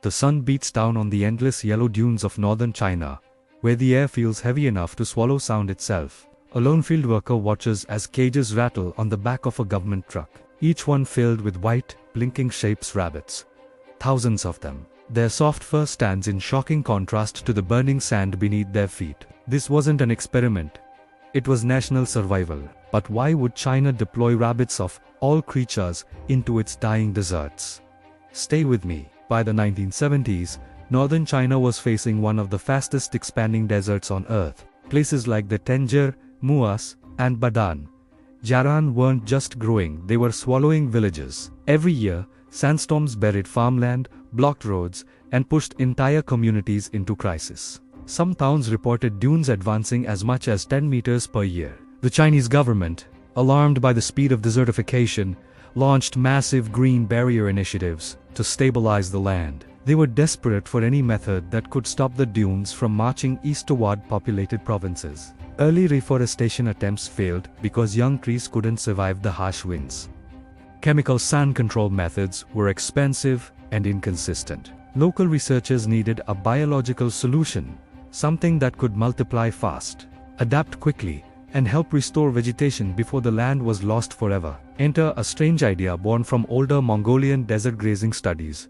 The sun beats down on the endless yellow dunes of northern China, where the air feels heavy enough to swallow sound itself. A lone field worker watches as cages rattle on the back of a government truck, each one filled with white, blinking shapes rabbits. Thousands of them. Their soft fur stands in shocking contrast to the burning sand beneath their feet. This wasn't an experiment. It was national survival. But why would China deploy rabbits of all creatures into its dying deserts? Stay with me. By the 1970s, northern China was facing one of the fastest expanding deserts on Earth. Places like the Tengger, Muas, and Badain Jaran weren't just growing, they were swallowing villages. Every year, sandstorms buried farmland, blocked roads, and pushed entire communities into crisis. Some towns reported dunes advancing as much as 10 meters per year. The Chinese government, alarmed by the speed of desertification, launched massive green barrier initiatives to stabilize the land. They were desperate for any method that could stop the dunes from marching east toward populated provinces. Early reforestation attempts failed because young trees couldn't survive the harsh winds. Chemical sand control methods were expensive and inconsistent. Local researchers needed a biological solution, something that could multiply fast, adapt quickly, and help restore vegetation before the land was lost forever. Enter a strange idea born from older Mongolian desert grazing studies.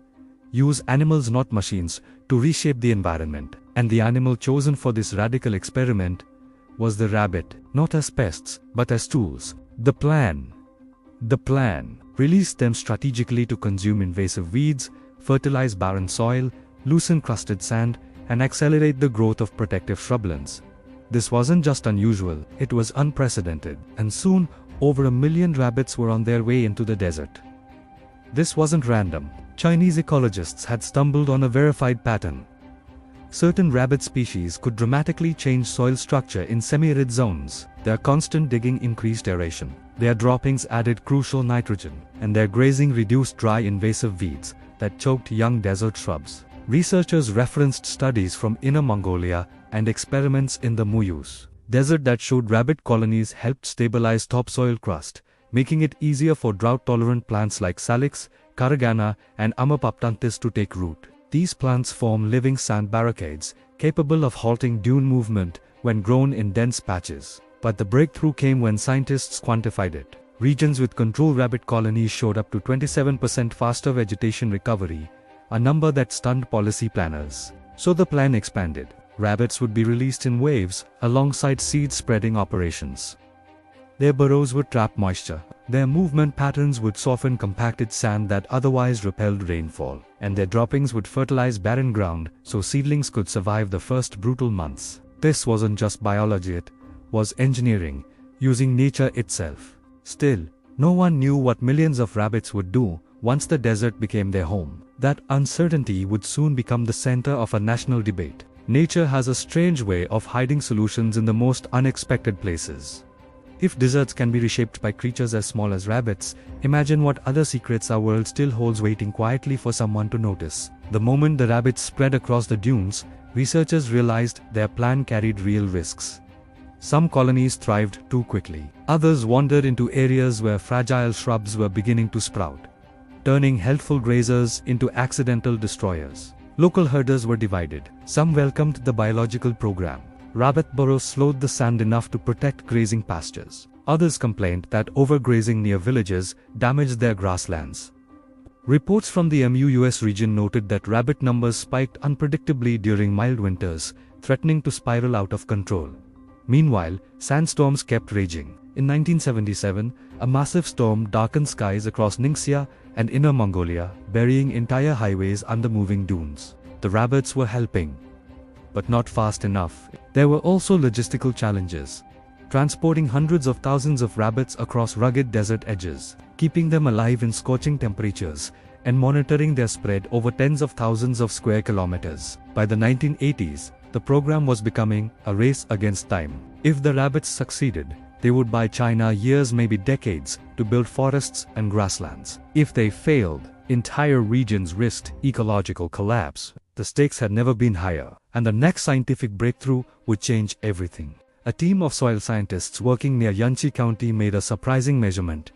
Use animals, not machines, to reshape the environment. And the animal chosen for this radical experiment was the rabbit, not as pests, but as tools. The plan. Release them strategically to consume invasive weeds, fertilize barren soil, loosen crusted sand, and accelerate the growth of protective shrublands. This wasn't just unusual, it was unprecedented, and soon, over 1 million rabbits were on their way into the desert. This wasn't random. Chinese ecologists had stumbled on a verified pattern. Certain rabbit species could dramatically change soil structure in semi-arid zones. Their constant digging increased aeration. Their droppings added crucial nitrogen, and their grazing reduced dry invasive weeds that choked young desert shrubs. Researchers referenced studies from Inner Mongolia and experiments in the Muyus Desert that showed rabbit colonies helped stabilize topsoil crust, making it easier for drought-tolerant plants like Salix, Caragana, and Amapoptanthis to take root. These plants form living sand barricades, capable of halting dune movement when grown in dense patches. But the breakthrough came when scientists quantified it. Regions with controlled rabbit colonies showed up to 27% faster vegetation recovery, a number that stunned policy planners. So the plan expanded. Rabbits would be released in waves, alongside seed-spreading operations. Their burrows would trap moisture. Their movement patterns would soften compacted sand that otherwise repelled rainfall. And their droppings would fertilize barren ground, so seedlings could survive the first brutal months. This wasn't just biology, it was engineering, using nature itself. Still, no one knew what millions of rabbits would do once the desert became their home. That uncertainty would soon become the center of a national debate. Nature has a strange way of hiding solutions in the most unexpected places. If deserts can be reshaped by creatures as small as rabbits, imagine what other secrets our world still holds waiting quietly for someone to notice. The moment the rabbits spread across the dunes, researchers realized their plan carried real risks. Some colonies thrived too quickly. Others wandered into areas where fragile shrubs were beginning to sprout, turning helpful grazers into accidental destroyers. Local herders were divided. Some welcomed the biological program. Rabbit burrows slowed the sand enough to protect grazing pastures. Others complained that overgrazing near villages damaged their grasslands. Reports from the MUUS region noted that rabbit numbers spiked unpredictably during mild winters, threatening to spiral out of control. Meanwhile, sandstorms kept raging. In 1977, a massive storm darkened skies across Ningxia and Inner Mongolia, burying entire highways under moving dunes. The rabbits were helping, but not fast enough. There were also logistical challenges. Transporting hundreds of thousands of rabbits across rugged desert edges, keeping them alive in scorching temperatures, and monitoring their spread over tens of thousands of square kilometers. By the 1980s, the program was becoming a race against time. If the rabbits succeeded, they would buy China years, maybe decades, to build forests and grasslands. If they failed, entire regions risked ecological collapse. The stakes had never been higher, and the next scientific breakthrough would change everything. A team of soil scientists working near Yanqi County made a surprising measurement.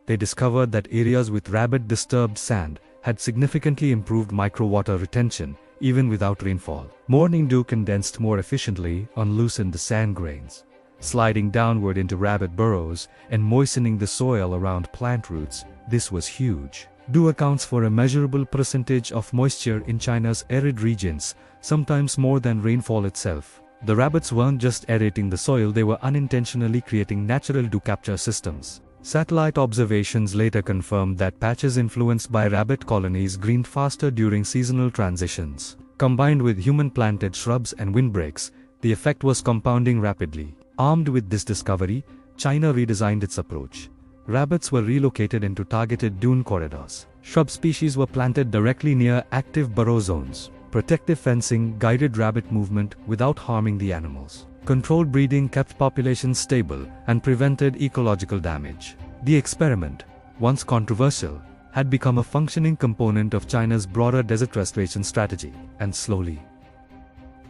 They discovered that areas with rabbit-disturbed sand had significantly improved micro-water retention, even without rainfall. Morning dew condensed more efficiently on loosened sand grains, sliding downward into rabbit burrows and moistening the soil around plant roots. This was huge. Dew accounts for a measurable percentage of moisture in China's arid regions, sometimes more than rainfall itself. The rabbits weren't just aerating the soil, they were unintentionally creating natural dew capture systems. Satellite observations later confirmed that patches influenced by rabbit colonies greened faster during seasonal transitions. Combined with human-planted shrubs and windbreaks, the effect was compounding rapidly. Armed with this discovery, China redesigned its approach. Rabbits were relocated into targeted dune corridors. Shrub species were planted directly near active burrow zones. Protective fencing guided rabbit movement without harming the animals. Controlled breeding kept populations stable and prevented ecological damage. The experiment, once controversial, had become a functioning component of China's broader desert restoration strategy. And slowly,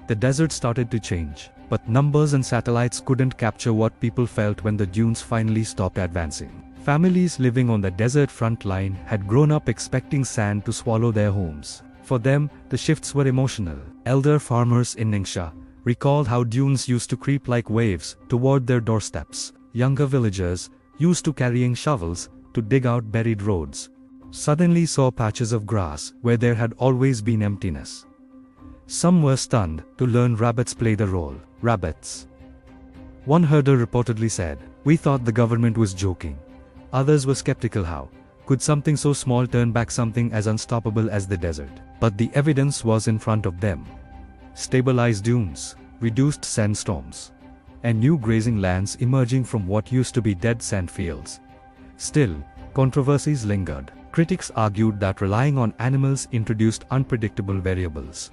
the desert started to change. But numbers and satellites couldn't capture what people felt when the dunes finally stopped advancing. Families living on the desert front line had grown up expecting sand to swallow their homes. For them, the shifts were emotional. Elder farmers in Ningxia recalled how dunes used to creep like waves toward their doorsteps. Younger villagers, used to carrying shovels to dig out buried roads, suddenly saw patches of grass where there had always been emptiness. Some were stunned to learn rabbits played a role. Rabbits. One herder reportedly said, "We thought the government was joking." Others were skeptical. How could something so small turn back something as unstoppable as the desert? But the evidence was in front of them. Stabilized dunes, reduced sandstorms, and new grazing lands emerging from what used to be dead sand fields. Still, controversies lingered. Critics argued that relying on animals introduced unpredictable variables.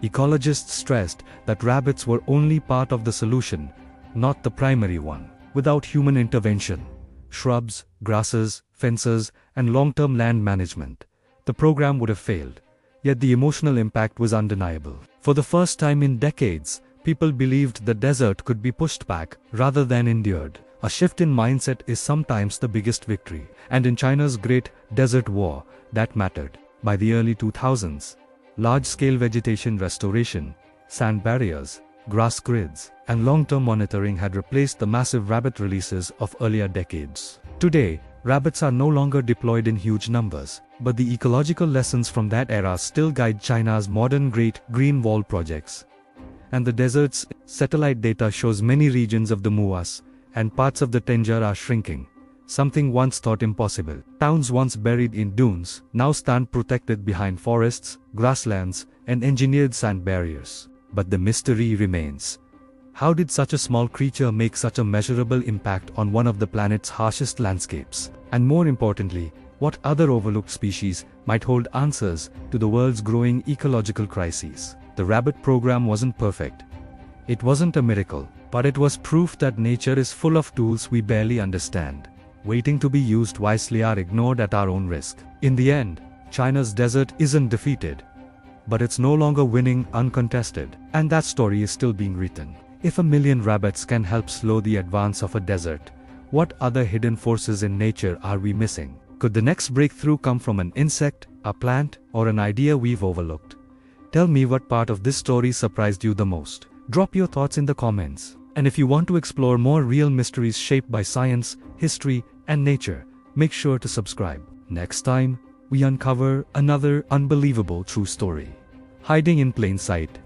Ecologists stressed that rabbits were only part of the solution, not the primary one. Without human intervention, shrubs, grasses, fences, and long-term land management, the program would have failed. Yet the emotional impact was undeniable. For the first time in decades, people believed the desert could be pushed back rather than endured. A shift in mindset is sometimes the biggest victory. And in China's Great Desert War, that mattered. By the early 2000s, large-scale vegetation restoration, sand barriers, grass grids, and long-term monitoring had replaced the massive rabbit releases of earlier decades. Today, rabbits are no longer deployed in huge numbers, but the ecological lessons from that era still guide China's modern Great Green Wall projects. And the desert's satellite data shows many regions of the Muas and parts of the Tengger are shrinking, something once thought impossible. Towns once buried in dunes now stand protected behind forests, grasslands, and engineered sand barriers. But the mystery remains. How did such a small creature make such a measurable impact on one of the planet's harshest landscapes? And more importantly, what other overlooked species might hold answers to the world's growing ecological crises? The rabbit program wasn't perfect. It wasn't a miracle, but it was proof that nature is full of tools we barely understand, waiting to be used wisely or ignored at our own risk. In the end, China's desert isn't defeated, but it's no longer winning uncontested, and that story is still being written. If 1 million rabbits can help slow the advance of a desert, what other hidden forces in nature are we missing? Could the next breakthrough come from an insect, a plant, or an idea we've overlooked? Tell me what part of this story surprised you the most. Drop your thoughts in the comments. And if you want to explore more real mysteries shaped by science, history, and nature, make sure to subscribe. Next time, we uncover another unbelievable true story, hiding in plain sight.